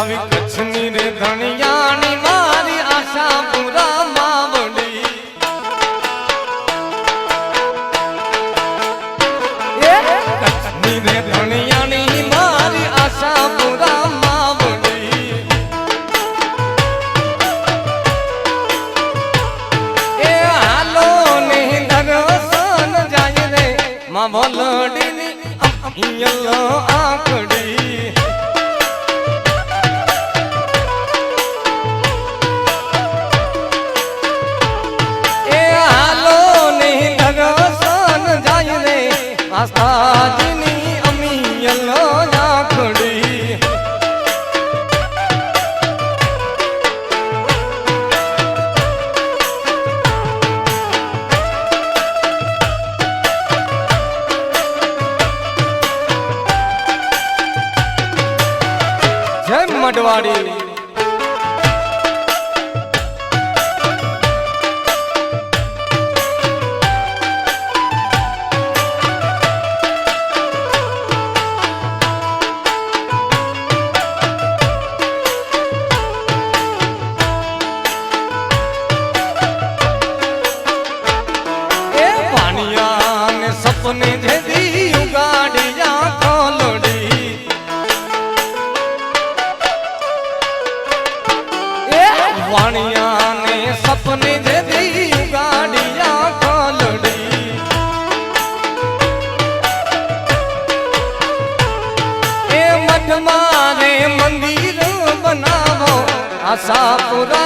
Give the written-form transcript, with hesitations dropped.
આવી કચ્છની રે ધણિયાણી મારી આશા પૂરા માવડી કચ્છની રે ધણિયાણી મારી આશા પૂરા માવડી એ હાલો ને દર્શન જાય રે માં બોલડીની આંકડી આસ્થાજીની અમીયલો આંખડી જય મડવાડી સપને જેદી ઉગાડિયા ખોલડી એ વાણિયાને સપને જેદી ઉગાડિયા ખોલડી એ મઠમાં રે મંદિર બનાવો આશાપુરા